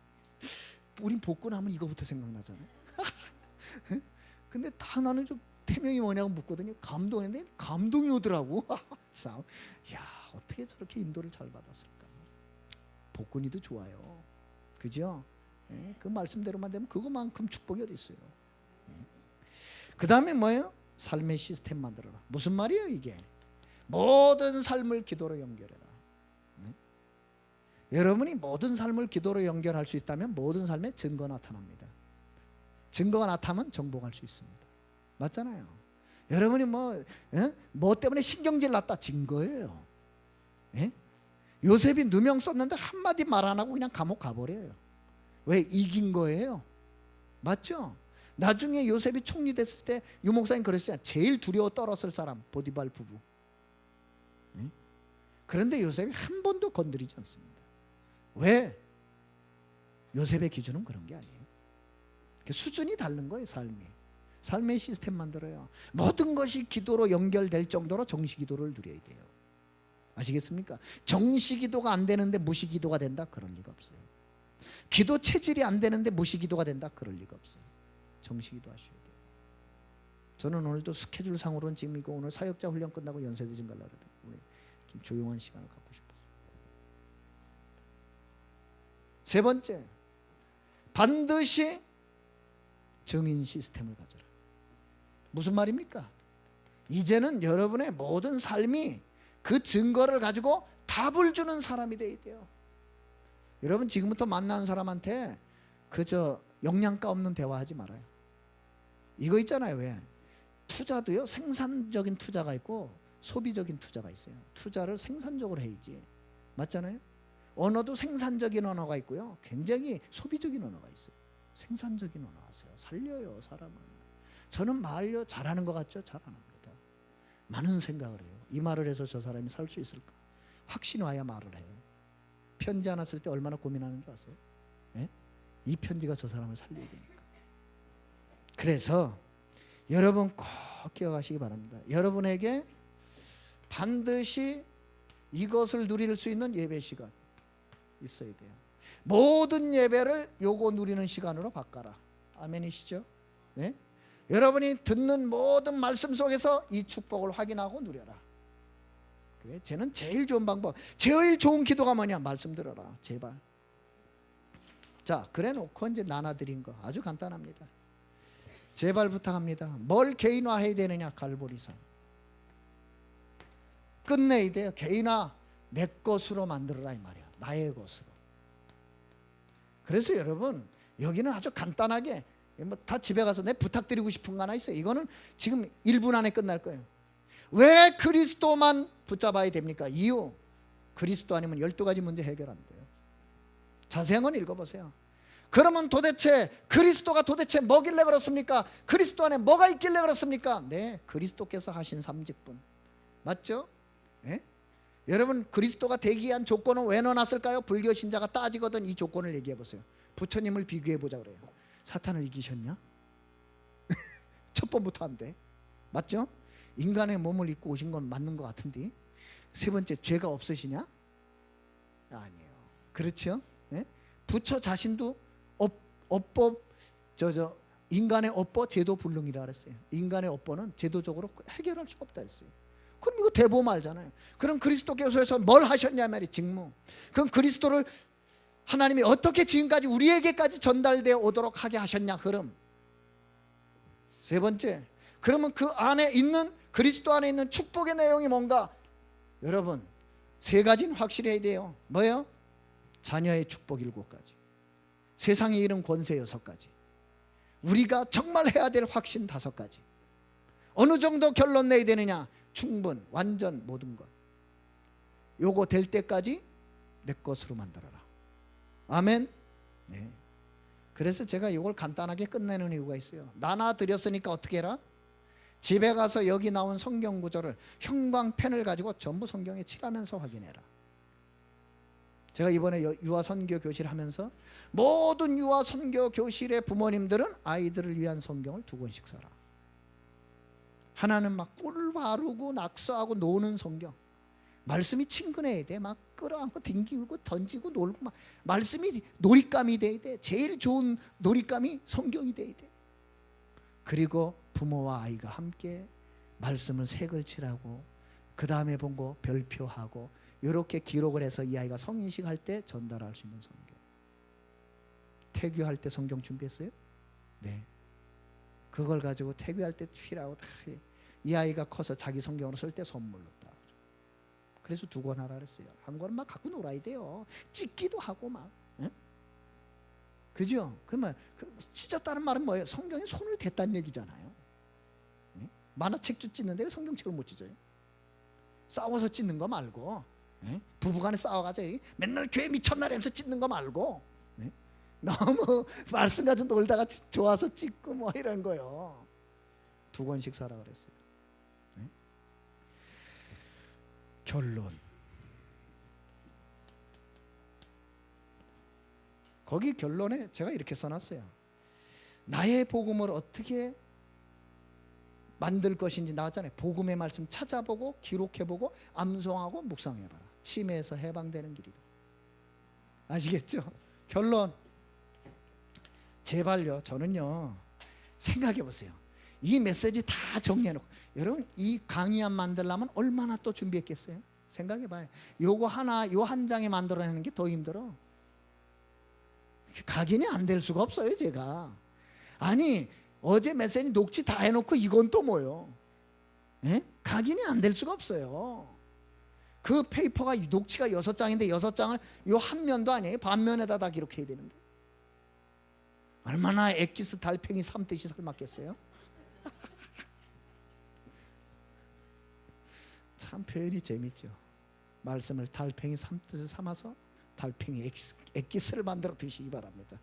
우린 복근하면 이거부터 생각나잖아요. 근데 다 나는 좀 태명이 뭐냐고 묻거든요. 감동했는데 감동이 오더라고. 참, 야, 어떻게 저렇게 인도를 잘 받았을까. 복근이도 좋아요. 그죠? 예, 그 말씀대로만 되면 그거만큼 축복이 어디 있어요. 그 다음에 뭐예요? 삶의 시스템 만들어라. 무슨 말이에요 이게? 모든 삶을 기도로 연결해라. 네? 여러분이 모든 삶을 기도로 연결할 수 있다면 모든 삶에 증거 나타납니다. 증거가 나타나면 정복할 수 있습니다. 맞잖아요. 여러분이 뭐 때문에 신경질 났다, 증거예요. 예? 요셉이 누명 썼는데 한마디 말 안 하고 그냥 감옥 가버려요. 왜? 이긴 거예요. 맞죠? 나중에 요셉이 총리 됐을 때 유목사님 그랬어요. 제일 두려워 떨었을 사람 보디발 부부. 응? 그런데 요셉이 한 번도 건드리지 않습니다. 왜? 요셉의 기준은 그런 게 아니에요. 수준이 다른 거예요. 삶의 시스템 만들어요. 모든 것이 기도로 연결될 정도로 정시기도를 누려야 돼요. 아시겠습니까? 정시기도가 안 되는데 무시기도가 된다? 그럴 리가 없어요. 기도 체질이 안 되는데 무시기도가 된다? 그럴 리가 없어요. 정시기도 하셔야 돼요. 저는 오늘도 스케줄상으로는 지금 이거 오늘 사역자 훈련 끝나고 연세대전 가려고 그래요. 우리 좀 조용한 시간을 갖고 싶어서. 3번째, 반드시 증인 시스템을 가져라. 무슨 말입니까? 이제는 여러분의 모든 삶이 그 증거를 가지고 답을 주는 사람이 돼야 돼요. 여러분 지금부터 만나는 사람한테 그저 영양가 없는 대화하지 말아요. 이거 있잖아요. 왜? 투자도요, 생산적인 투자가 있고 소비적인 투자가 있어요. 투자를 생산적으로 해야지. 맞잖아요. 언어도 생산적인 언어가 있고요, 굉장히 소비적인 언어가 있어요. 생산적인 언어 하세요. 살려요 사람을. 저는 말요 잘하는 것 같죠? 잘 안 합니다. 많은 생각을 해요. 이 말을 해서 저 사람이 살 수 있을까? 확신이 와야 말을 해요. 편지 하나 쓸 때 얼마나 고민하는 줄 아세요? 네? 이 편지가 저 사람을 살려야 되니까. 그래서 여러분 꼭 기억하시기 바랍니다. 여러분에게 반드시 이것을 누릴 수 있는 예배 시간 있어야 돼요. 모든 예배를 요거 누리는 시간으로 바꿔라. 아멘이시죠? 네? 여러분이 듣는 모든 말씀 속에서 이 축복을 확인하고 누려라. 그래, 쟤는 제일 좋은 방법, 제일 좋은 기도가 뭐냐? 말씀 들어라, 제발. 자, 그래 놓고 이제 나눠드린 거 아주 간단합니다. 제발 부탁합니다. 뭘 개인화해야 되느냐? 갈보리산. 끝내야 돼요. 개인화, 내 것으로 만들어라 이 말이야. 나의 것으로. 그래서 여러분 여기는 아주 간단하게 뭐 다 집에 가서 내 부탁드리고 싶은 거 하나 있어요. 이거는 지금 1분 안에 끝날 거예요. 왜 그리스도만 붙잡아야 됩니까? 이유, 그리스도 아니면 12가지 문제 해결 안 돼요. 자세한 건 읽어보세요. 그러면 도대체 그리스도가 도대체 뭐길래 그렇습니까? 그리스도 안에 뭐가 있길래 그렇습니까? 네, 그리스도께서 하신 삼직분 맞죠? 네? 여러분, 그리스도가 되기 위한 조건은 왜 넣어놨을까요? 불교 신자가 따지거든 이 조건을 얘기해 보세요. 부처님을 비교해 보자 그래요. 사탄을 이기셨냐? 첫 번부터 안 돼. 맞죠? 인간의 몸을 입고 오신 건 맞는 것 같은데, 세 번째, 죄가 없으시냐? 아니에요. 그렇죠? 네? 부처 자신도 업법 인간의 업보 제도 불능이라 그랬어요. 인간의 업보는 제도적으로 해결할 수가 없다 그랬어요. 그럼 이거 대보험 알잖아요. 그럼 그리스도께서 뭘 하셨냐 말이 직무. 그럼 그리스도를 하나님이 어떻게 지금까지 우리에게까지 전달되어 오도록 하게 하셨냐. 그럼 세 번째, 그러면 그 안에 있는 그리스도 안에 있는 축복의 내용이 뭔가? 여러분, 세 가지는 확실해야 돼요. 뭐예요? 자녀의 축복 7가지, 세상에 이른 권세 6가지, 우리가 정말 해야 될 확신 5가지. 어느 정도 결론 내야 되느냐? 충분, 완전, 모든 것. 요거 될 때까지 내 것으로 만들어라. 아멘. 네. 그래서 제가 이걸 간단하게 끝내는 이유가 있어요. 나눠드렸으니까 어떻게 해라? 집에 가서 여기 나온 성경 구절을 형광펜을 가지고 전부 성경에 칠하면서 확인해라. 제가 이번에 유아 선교 교실 하면서 모든 유아 선교 교실의 부모님들은 아이들을 위한 성경을 2권씩 사라. 하나는 막 꿀 바르고 낙서하고 노는 성경, 말씀이 친근해야 돼. 막 끌어안고 댕기고 던지고 놀고, 막 말씀이 놀잇감이 돼야 돼. 제일 좋은 놀잇감이 성경이 돼야 돼. 그리고 부모와 아이가 함께 말씀을 색을 칠하고 그 다음에 본 거 별표하고 이렇게 기록을 해서 이 아이가 성인식 할 때 전달할 수 있는 성경. 태교할 때 성경 준비했어요? 네. 그걸 가지고 태교할 때 필요하고 이 아이가 커서 자기 성경으로 쓸 때 선물로 딱. 그래서 2권 하라 그랬어요. 한 권은 막 갖고 놀아야 돼요. 찍기도 하고 막. 예? 그죠? 그러면 찢었다는 말은 뭐예요? 성경에 손을 댔다는 얘기잖아요. 예? 만화책도 찢는데 왜 성경책을 못 찢어요? 싸워서 찢는 거 말고, 예? 부부간에 싸워가지고 맨날 교회 미쳤나라면서 찢는 거 말고, 예? 너무 말씀 가지고 놀다가 좋아서 찢고 뭐 이런 거요. 2권씩 사라 그랬어요. 예? 결론, 거기 결론에 제가 이렇게 써놨어요. 나의 복음을 어떻게 만들 것인지 나왔잖아요. 복음의 말씀 찾아보고 기록해보고 암송하고 묵상해봐라. 치매에서 해방되는 길이다. 아시겠죠? 결론, 제발요, 저는요, 생각해보세요. 이 메시지 다 정리해놓고, 여러분 이 강의안 만들려면 얼마나 또 준비했겠어요? 생각해봐요. 요거 하나, 요 한 장에 만들어내는 게 더 힘들어. 각인이 안 될 수가 없어요. 제가 아니 어제 메시지 녹취 다 해놓고 이건 또 뭐요? 예? 각인이 안 될 수가 없어요. 그 페이퍼가 녹취가 6장인데 6장을 요 한 면도 아니에요. 반면에다 다 기록해야 되는데 얼마나 엑기스 달팽이 삼듯이 삶았겠어요? 참 표현이 재밌죠. 말씀을 달팽이 삼듯이 삼아서 달팽이 엑기스를 만들어 드시기 바랍니다.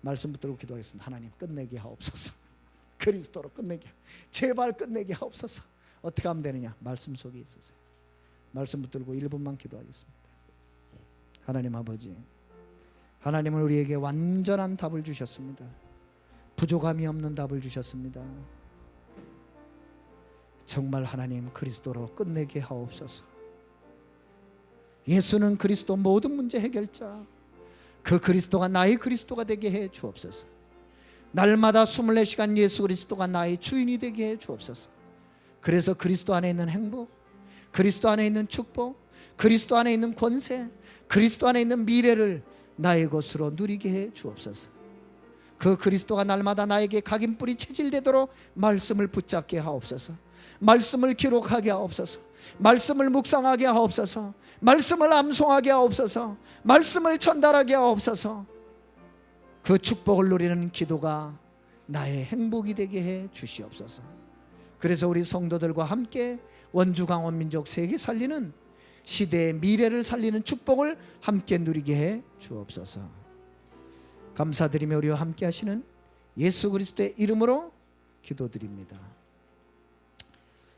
말씀 붙들고 기도하겠습니다. 하나님 끝내게 하옵소서. 그리스도로 끝내게, 제발 끝내게 하옵소서. 어떻게 하면 되느냐? 말씀 속에 있으세요. 말씀 붙들고 1분만 기도하겠습니다. 하나님 아버지, 하나님은 우리에게 완전한 답을 주셨습니다. 부족함이 없는 답을 주셨습니다. 정말 하나님 그리스도로 끝내게 하옵소서. 예수는 그리스도 모든 문제 해결자, 그 그리스도가 나의 그리스도가 되게 해 주옵소서. 날마다 24시간 예수 그리스도가 나의 주인이 되게 해 주옵소서. 그래서 그리스도 안에 있는 행복, 그리스도 안에 있는 축복, 그리스도 안에 있는 권세, 그리스도 안에 있는 미래를 나의 것으로 누리게 해 주옵소서. 그 그리스도가 날마다 나에게 각인뿔이 체질되도록 말씀을 붙잡게 하옵소서. 말씀을 기록하게 하옵소서. 말씀을 묵상하게 하옵소서. 말씀을 암송하게 하옵소서. 말씀을 전달하게 하옵소서. 그 축복을 누리는 기도가 나의 행복이 되게 해 주시옵소서. 그래서 우리 성도들과 함께 원주 강원 민족 세계 살리는 시대의 미래를 살리는 축복을 함께 누리게 해 주옵소서. 감사드리며 우리와 함께 하시는 예수 그리스도의 이름으로 기도드립니다.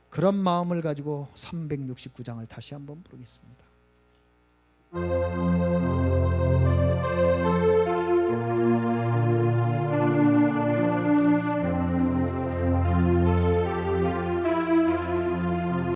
그런 마음을 가지고 369장을 다시 한번 부르겠습니다.